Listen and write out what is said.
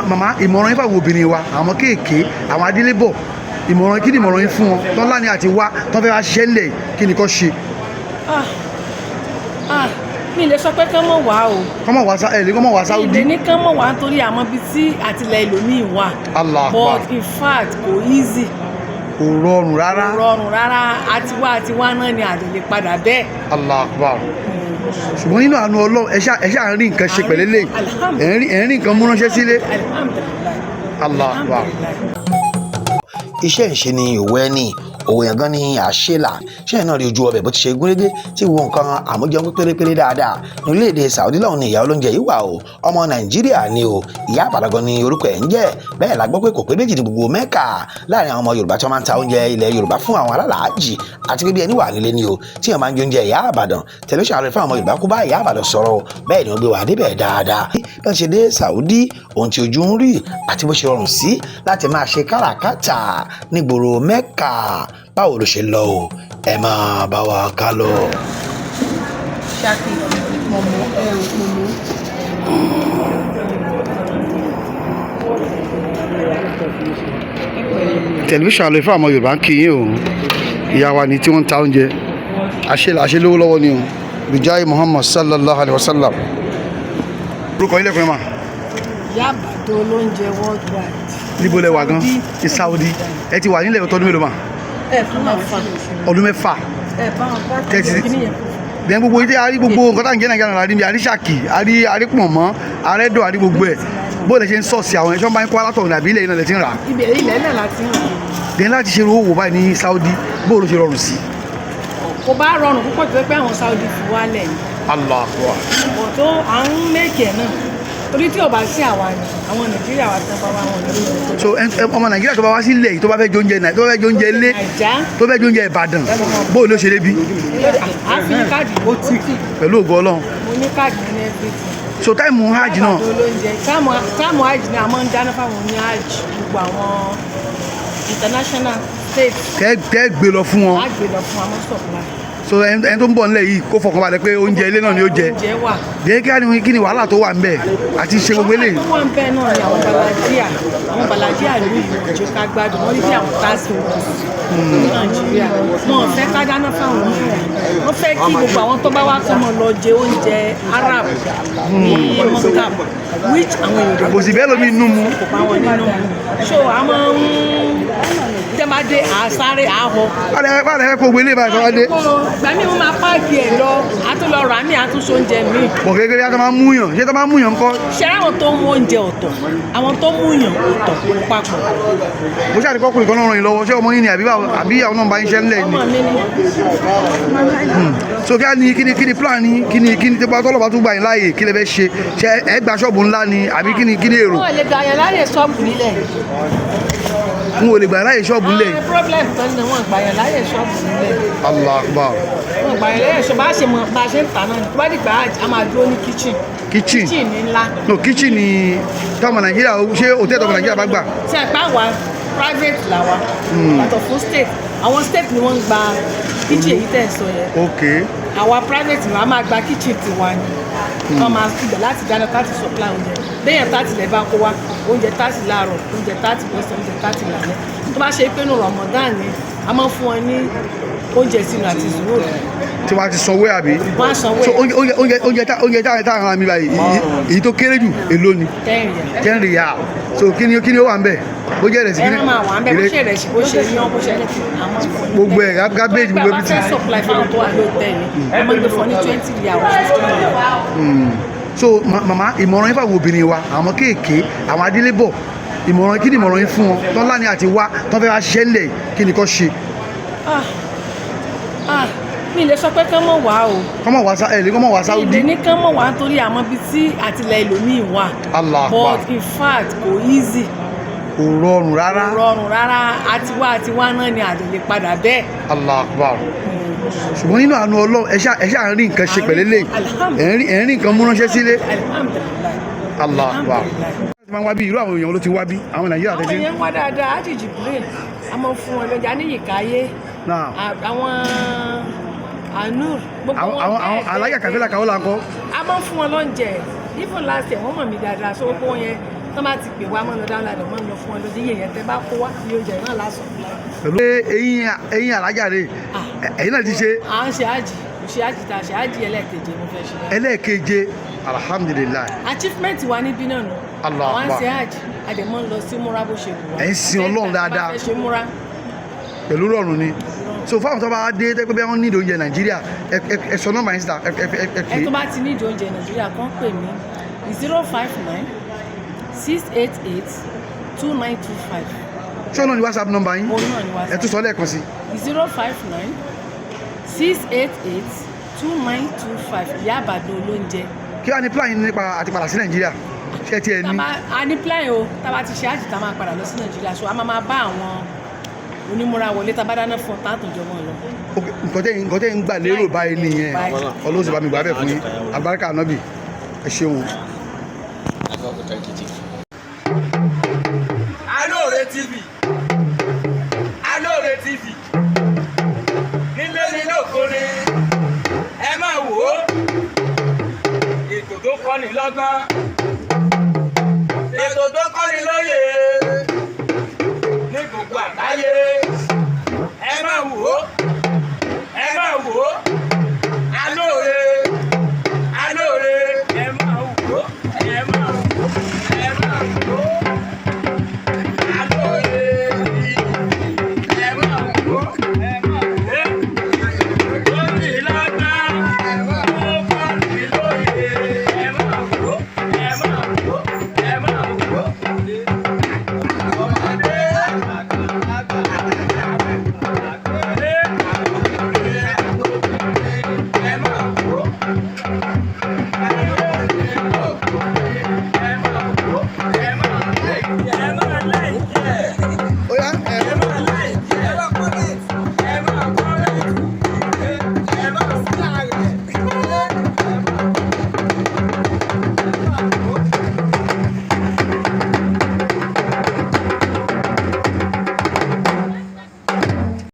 màmá ìmọ̀ràn yín fáwọn obìnrin wa àwọn kéèké àwọn adélébọ̀ ìmọ̀ràn kí ni ìmọ̀ràn yín fún wọn tán láni àti wá tán fẹ́ wá ṣiṣẹ́ ńlẹ̀ kí ni kò ṣe. mi lè sọ pé kán mọ̀ wá o. kán mọ̀ wá Saudi. ìdè ní kán mọ̀ wá nítorí àmọ́ bíi tí àtìlẹ̀ ìlòmíì wà. Allah but in fact kò easy. kò rọrùn rárá. kò rọrùn rárá àtiwá náà ni àdèlè padà bẹ́ẹ̀. Allah akbar. ṣùgbọ́n nínú àánú Ọlọ́run ẹ ṣáà ń rí nǹkan ṣe pẹ̀lẹ́lẹ̀ ẹ̀ ń rí nǹkan mú ránṣẹ́ sílé. Allah akbar. iṣẹ́ ìṣe ni òwe ẹni òwe yẹn gan ni àṣelà ṣé ẹ̀ náà rí ojú ọbẹ̀ bó ti ṣe gúnrégé tí wo nǹkan àmójẹun pérépéré dáadáa ní orílẹ̀-èdè Saudi lọ́hùn ni ìyá Olounjẹ yìí wà o ọmọ Nàìjíríà ni o Ìyá Ìbàdàn gan ni orúkọ ẹ̀ ń jẹ́ bẹ́ẹ̀ la gbọ́ pé kò pé méjì ní gbogbo Mecca láàrin àwọn ọmọ Yorùbá tí wọ́n máa ń ta oúnjẹ ilẹ̀ Yorùbá fún àwọn alálàájì àti pé bí ẹni wà nílé ni o tí wọ́n máa ń jẹ oúnjẹ Ìyá Ìbàdàn tẹlifíṣàn rẹ fún àwọn Yorùbá kó bá Ìyá Ìbàdàn sọ̀rọ̀ bẹ́ẹ̀ ni wọ́n gbé wà débẹ̀ dáadáa bí wọ́n ṣe dé Saudi ohun tí ojú ń rí àti bó ṣe rọrùn sí láti máa ṣe káràkátà nígboro Mecca báwo ló ṣe lọ o ẹ máa bá wa ká lọ. ṣáàkì mọ̀mọ́ tẹlifíṣàn àlọ́ ìfẹ́ àwọn Yorùbá ń kí yín o ìyá wa ni tí wọ́n ń ta oúnjẹ àṣelówó lọ́wọ́ ni o bìjáì Muhammad sallallahu alayhi wa sallam. orúkọ ilé ẹ̀kọ́ mà. Ìyá Ìbàdàn Olounjẹ worldwide. níbo lẹ wà gan ní Saudi ẹ ti wà nílẹ̀ ọtọ́dún mélòó mà. ọdún mẹ́fà. bẹ́ẹ̀ gbogbo yìí a rí gbogbo nǹkan tá à ń jẹ́ Nàìjíríà náà rí mi a rí ṣàkì a rí pọ̀nmọ́ a rí ẹ̀dọ̀ a rí gbogbo ẹ̀ bó lè ṣe ń sọ̀ọ̀sì àwọn ẹ̀ṣọ́ bá ń kó alátọ̀ nàbí ilẹ̀ iná lè ti ń rà. ilẹ̀ náà láti ń rà. bẹ́ẹ̀ láti ṣe owó báyìí ní Saudi bó ló ṣe rọrùn sí. kò bá rọrùn púpọ̀ tó pé àwọn Saudi fi wálẹ̀ ni. Allah akbar. bọ̀ tó à ń mẹ́kẹ̀ náà torí tí ò bá sí àwa ni àwọn Nàìjíríà wa tán bá wà wọn lórí ọjọ́. so ọmọ Nàìjíríà tó bá wá sílẹ̀ yìí tó bá fẹ́ jẹ oúnjẹ tó fẹ́ jẹ oúnjẹ ilé tó fẹ́ jẹ oúnjẹ Ìbàdàn bó ló ṣe débi. a fi káàdì ó tì. pẹ̀lú ògo Ọlọ́run. mo ní káàdì ní everything. so táìmù hajj náà. táìmù hajj náà a máa ń dáná fáwọn ní hajj gbogbo àwọn international states. tẹ́ gbé lọ fún wọn. a gbé lọ fún àwọn supply. so ẹni tó ń bọ̀ nílẹ̀ yìí kó fọkàn balẹ̀ pé oúnjẹ ilé náà ni ó jẹ. oúnjẹ wà. dèé kí ni wàhálà tó wà ń bẹ̀ àti ṣe gbogbo eléyìí. tó wà ń bẹ̀ náà ni àwọn balajia ìlú yìí ò jẹ́ ká gbádùn wọ́n ní bí àwọn task force ní Nàìjíríà wọn ò fẹ́ ká dáná fáwọn oúnjẹ wọ́n fẹ́ kí gbogbo àwọn tó bá wá kọ́ mọ́ lọ jẹ oúnjẹ Arab ní Mecca which àwọn èrò kò sì bẹ́ẹ̀ lómi inú mu. kò bá wọn nínú mu so a máa ń tẹ́mádé àsáré àhọ́. báyìí ẹ kó gbélé báyìí tó wá dé. ìgbà míì mo máa páàkì ẹ̀ lọ àtúnlọ rà mí àtúnṣe oúnjẹ mi. bọ̀ kékeré yá tó máa ń múyàn ṣé tó máa ń múyàn ńkọ́. ṣé àwọn tó ń mú oúnjẹ ọ̀tọ̀ àwọn tó ń múyàn ọ̀tọ̀ papọ̀. mo ṣáà ti kọ́ kùnrin kan náà ràn yín lọ́wọ́ ṣé ọmọ yín ni àbí àwọn náà bá yín ṣẹ́ ńlẹ̀ ni. ọmọ mi ni. so kí ni plan ni kí ni tí tọ́lọ́pàá tún gbà yín láàyè kí lè fẹ́ ṣe ṣe ẹ gba ṣọ́ọ̀bù ńlá ni àbí kí ni èrò. wọ́n lè gbà yẹn láyè ṣọ́ọ̀bù nílẹ̀. n ò lè gbà láyè ṣọ́ọ̀bù nílẹ̀. problem kan ni wọ́n gbà yẹn láyè ṣọ́ọ̀bù nílẹ̀. Allah akbar. wọ́n gbà yẹn láyè ṣọ́ọ̀bù bá ṣe ń tà náà ni tó bá dìgbà a máa dúró ní kitchen. kitchen ni ńlá. no kitchen ni tọmọ Nàìjíríà ṣé hòtẹ́ẹ̀lì tọmọ Nàìjíríà bá gbà. ṣe àpá wa private làwa yàtọ̀ fún state àwọn state ni wọ́n ń gba kitchen èyí tẹ̀ sọ yẹn. ok. àwa private ni wọ́n á máa gba kitchen tiwa ni wọ́n máa ibẹ̀ láti dáná láti supply oúnjẹ bẹ́yẹn táàtì lẹ́ bá kó wa oúnjẹ táàtì láàárọ̀ oúnjẹ táàtì lọ́sàn oúnjẹ táàtì lálẹ́ tó bá ṣe pé nù Ramadan ni a máa fún wọn ní oúnjẹ sínú àti ìṣòro rẹ̀. tí wàá ti sanwó àbí. wọ́n á sanwó ẹ̀. so oúnjẹ táwọn ará mi báyìí èyí tó kéré jù èló ni. 10 riyal. so kí ni ó wà ń bẹ̀ bó jẹ́ ìrẹsì. ẹran máa wà ń bẹ̀ bó ṣe ìrẹsì bó ṣe yan bó ṣe àmọ́ gbogbo ẹ̀ gábéèjì gbogbo ẹbí tí. nígbà máa fẹ́ supply fún àwọn tó wà lóòótẹ́ẹ̀lì a máa ń gbé fún ní 20 riyal or 15 riyal. so màmá ìmọ̀ràn yín fáwọn obìnrin wa àwọn kéèké àwọn adélébọ̀ ìmọ̀ràn kí ni ìmọ̀ràn yín fún wọn tán láni àti wá tán fẹ́ wá ṣiṣẹ́ ńlẹ̀ kí ni kò ṣe. mi lè sọ pé kán mọ̀ wá o. kán mọ̀ wá Saudi. ìdè ní kán mọ̀ wá nítorí àmọ́ bíi tí àtìlẹ̀ ìlòmíì wà. Allah akbar. but in fact kò easy. kò rọrùn rárá. kò rọrùn rárá àtiwá náà ni àdèlè padà bẹ́ẹ̀. Allah akbar. ṣùgbọ́n nínú àánú Ọlọ́run ẹ ṣáà ń rí nǹkan ṣe pẹ̀lẹ́lẹ̀ ẹ̀ ń rí nǹkan mú ránṣẹ́ sílé. Allah akbar. ti máa ń wá bí irú àwọn èèyàn ló ti wá bí àwọn Nàìjíríà tẹ́tí. àwọn èèyàn ń wá dáadáa á jìjì brain a máa fún wọn lọ́jà níyì káyé àwọn anur gbogbo wọn àwọn alájà kàfẹ́lá kàwọ́ là ń kọ́. a máa fún wọn lóúnjẹ even last year wọ́n mọ̀ mí dáadáa so gbogbo wọn yẹn tó bá ti pè wá mọ́nà dáhùn láti mọ́ lọ fún ọ lóde yẹ̀yẹ́ tẹ́ bá kó wá sí oúnjẹ náà lásán. pẹ̀lú eyín alájà rè ẹ̀yin náà ti ṣe. à ń ṣe àjì kò ṣe àjì tá a ṣe àjì ẹlẹ́ẹ̀keje mo fẹ́ ṣe. ẹlẹ́ẹ̀keje alhamdulilayi. achievement wa níbí náà nù. Allah àwọn ṣe àjì àdèmọ́ lọ sí múra bó ṣe wù wá. ẹ̀ ń sin Ọlọ́run dáadáa. bá fẹ́ ṣe múra. pẹ̀lú rọrùn ni so fáwọn tó bá dé tẹ́gbẹ́ bí wọ́n ní oúnjẹ Nàìjíríà ẹ sọ nọ́mbà yín síta ẹ pè é. ẹ tó bá ti ní oúnjẹ Nàìjíríà kàn pè mí 059-688-2925. ṣé ọ̀nà ni WhatsApp nọ́mbà yín òun náà ni WhatsApp. ẹ tún sọ lẹ́ẹ̀kan sí. 059-688-2925 Ìyá Ìbàdàn Olóúnjẹ. kí wàá ní plan yín nípa àti padà sí Nàìjíríà ṣé tí ẹ ní. a ní plan o tá a bá ti ṣe àjì tá a máa padà lọ sí Nàìjíríà so a máa bá àwọn onímúra wọlé tá a bá dáná fún táàtò jọmọ lọ. nǹkan tẹ́ ń gbà lérò báyìí nìyẹn Ọlọ́run sì bá mi gbà bẹ́ẹ̀ fún yín àbáríkà ànábì ẹ ṣeun. Alore TV Alore TV nílé nílò kórè ẹ máa wò ó ètò tó kọ́ni lọ́gbọ́n ètò tó kọ́ni lóye ní gbogbo àgbáyé ẹ máa wò ó Alore Alore ẹ máa wò ó ẹ máa wò ó ẹ máa wò ó. Yeah.